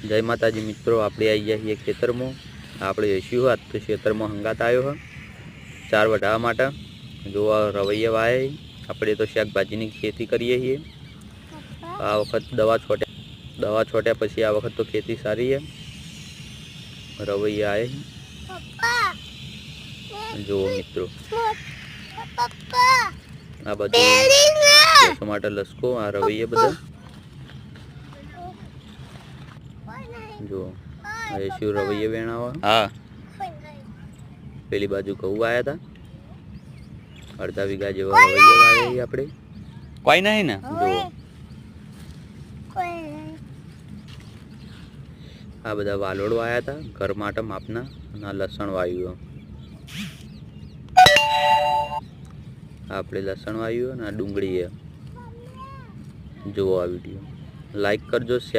जय माताजी मित्रों, આપણે આવી ગયા છીએ ખેતરમાં। આપણે એસ્યું હોત તો ખેતરમાં હંગાત આવ્યો હ 4 વઢાવા માટે। જો રવૈયા વાય આપણે તો શાકભાજીની ખેતી કરીએ છીએ। આ વખત દવા છોટ્યા પછી આ વખત તો ખેતી સારી છે। રવૈયા આય જો મિત્રો આ બધું ટમાટર લસકો આ રવૈયા બધા जो ऐसी रवैया वेणावा। हाँ पेली बाजू घऊ आया था अर्धा वीघा जेवा रवैया वावे आपणे कोई नहीं ने जो आ बधा वालोड़ वाया था घर माटे मापना ना लसण वाव्યું આપણે લસણ વાવ્યું અને ડુંગળી है। जो आ वीडियो लाइक करजो।